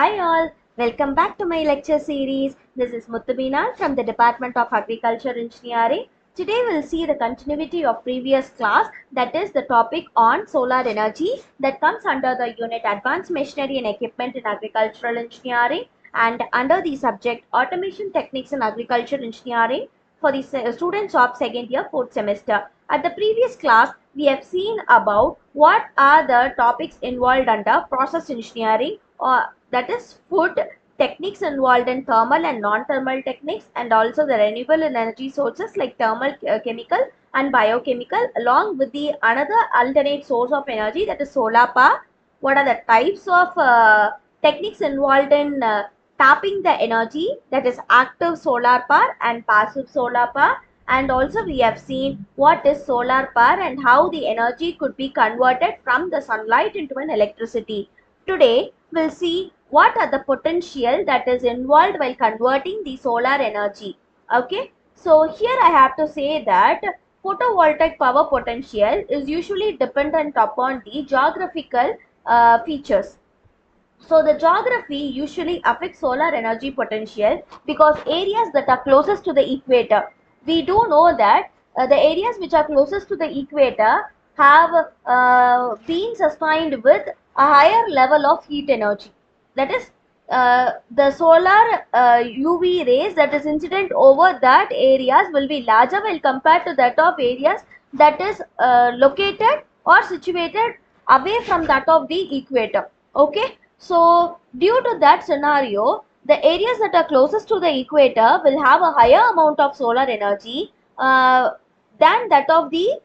Hi all, welcome back to my lecture series. This is Muttubina from the Department of Agriculture Engineering. Today we'll see the continuity of previous class, that is the topic on solar energy that comes under the unit Advanced Machinery and Equipment in Agricultural Engineering and under the subject Automation Techniques in Agriculture Engineering for the students of second year, fourth semester. At the previous class, we have seen about what are the topics involved under process engineering, or that is food, techniques involved in thermal and non-thermal techniques, and also the renewable energy sources like thermal, chemical and biochemical, along with the another alternate source of energy, that is solar power. What are the types of techniques involved in tapping the energy, that is active solar power and passive solar power, and also we have seen what is solar power and how the energy could be converted from the sunlight into an electricity. Today we'll see what are the potential that is involved while converting the solar energy. Okay, so here I have to say that photovoltaic power potential is usually dependent upon the geographical features. So the geography usually affects solar energy potential because areas that are closest to the equator. We do know that the areas which are closest to the equator have been sustained with a higher level of heat energy. That is, the solar UV rays that is incident over that areas will be larger while compared to that of areas that is located or situated away from that of the equator. Okay, so due to that scenario, the areas that are closest to the equator will have a higher amount of solar energy than that of the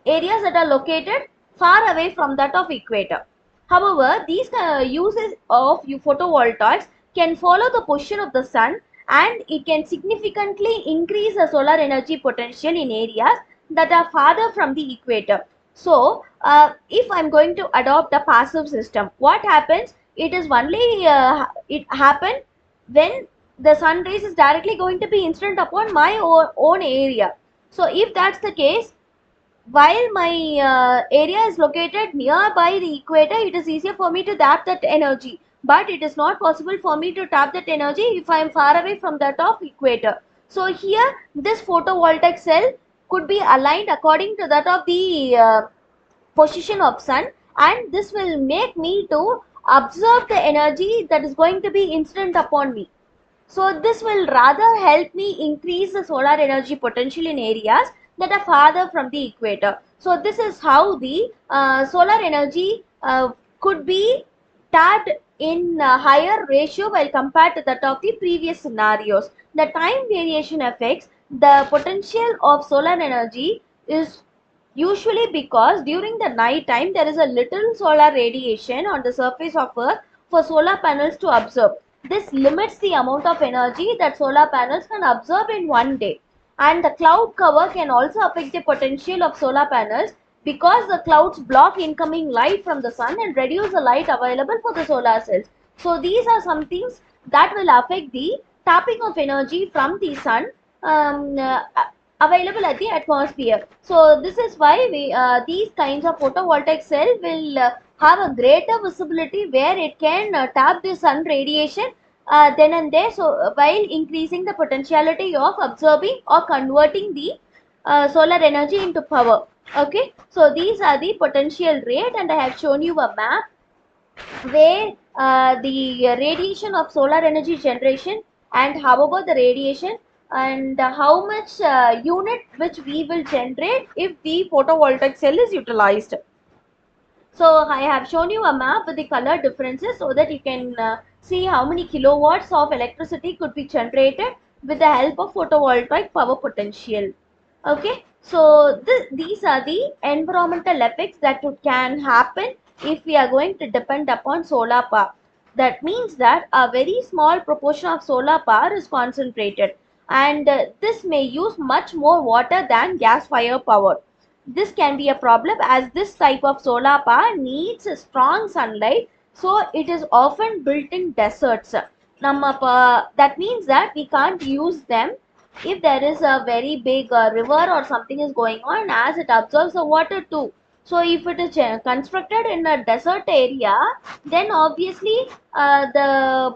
areas that are located far away from that of equator. However, these uses of photovoltaics can follow the position of the sun, and it can significantly increase the solar energy potential in areas that are farther from the equator. So, if I'm going to adopt a passive system, what happens? It is only it happen when the sun rays is directly going to be incident upon my own area. So, if that's the case, while my area is located nearby the equator, it is easier for me to tap that energy. But it is not possible for me to tap that energy if I am far away from that of equator. So here, this photovoltaic cell could be aligned according to that of the position of sun, and this will make me to absorb the energy that is going to be incident upon me. So this will rather help me increase the solar energy potential in areas that are farther from the equator. So this is how the solar energy could be tapped in a higher ratio while compared to that of the previous scenarios. The time variation affects the potential of solar energy is usually because during the night time there is a little solar radiation on the surface of Earth for solar panels to absorb. This limits the amount of energy that solar panels can absorb in one day. And the cloud cover can also affect the potential of solar panels because the clouds block incoming light from the sun and reduce the light available for the solar cells. So these are some things that will affect the tapping of energy from the sun um, uh, available at the atmosphere. So this is why these kinds of photovoltaic cell will have a greater visibility where it can tap the sun radiation then and there, so while increasing the potentiality of absorbing or converting the solar energy into power. Okay, so these are the potential rate, and I have shown you a map where the radiation of solar energy generation and how about the radiation and how much unit which we will generate if the photovoltaic cell is utilized. So I have shown you a map with the color differences so that you can see how many kilowatts of electricity could be generated with the help of photovoltaic power potential. Okay, so these are the environmental effects that can happen if we are going to depend upon solar power. That means that a very small proportion of solar power is concentrated, and this may use much more water than gas fire power. This can be a problem as this type of solar power needs strong sunlight, so it is often built in deserts. That means that we can't use them if there is a very big river or something is going on, as it absorbs the water too. So if it is constructed in a desert area, then obviously the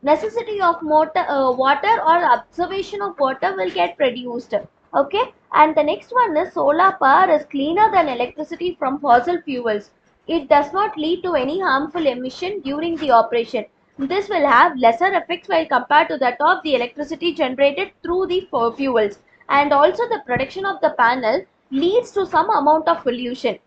necessity of water or observation of water will get reduced. Okay, and the next one is solar power is cleaner than electricity from fossil fuels. It does not lead to any harmful emission during the operation. This will have lesser effects while compared to that of the electricity generated through the fuels. And also the production of the panel leads to some amount of pollution.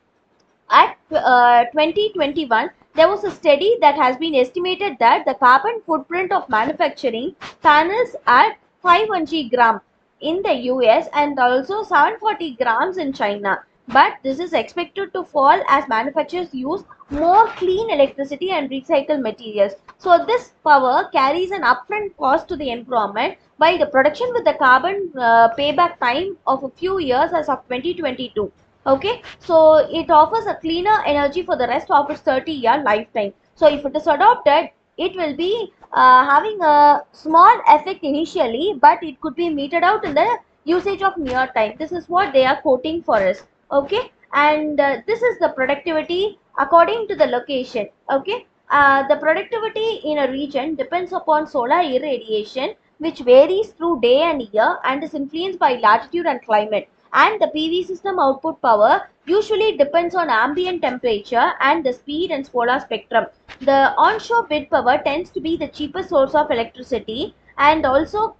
At 2021, there was a study that has been estimated that the carbon footprint of manufacturing panels at 500 gram in the US and also 740 grams in China. But this is expected to fall as manufacturers use more clean electricity and recycled materials. So this power carries an upfront cost to the environment, while the production with the carbon payback time of a few years as of 2022. Okay, so it offers a cleaner energy for the rest of its 30-year lifetime. So if it is adopted, it will be having a small effect initially, but it could be meted out in the usage of near time. This is what they are quoting for us. Okay, and this is the productivity according to the location. Okay, the productivity in a region depends upon solar irradiation, which varies through day and year and is influenced by latitude and climate. And the PV system output power usually depends on ambient temperature and the speed and solar spectrum. The onshore wind power tends to be the cheapest source of electricity, and also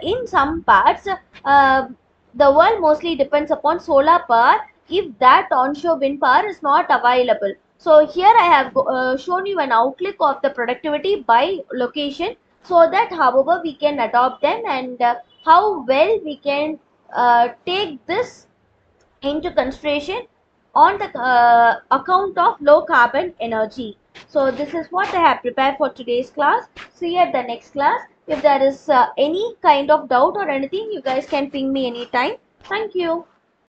in some parts the world mostly depends upon solar power if that onshore wind power is not available. So here I have shown you an outlook of the productivity by location, so that however we can adopt them, and how well we can take this into consideration on the account of low carbon energy. So this is what I have prepared for today's class. See you at the next class. If there is any kind of doubt or anything, you guys can ping me anytime. Thank you.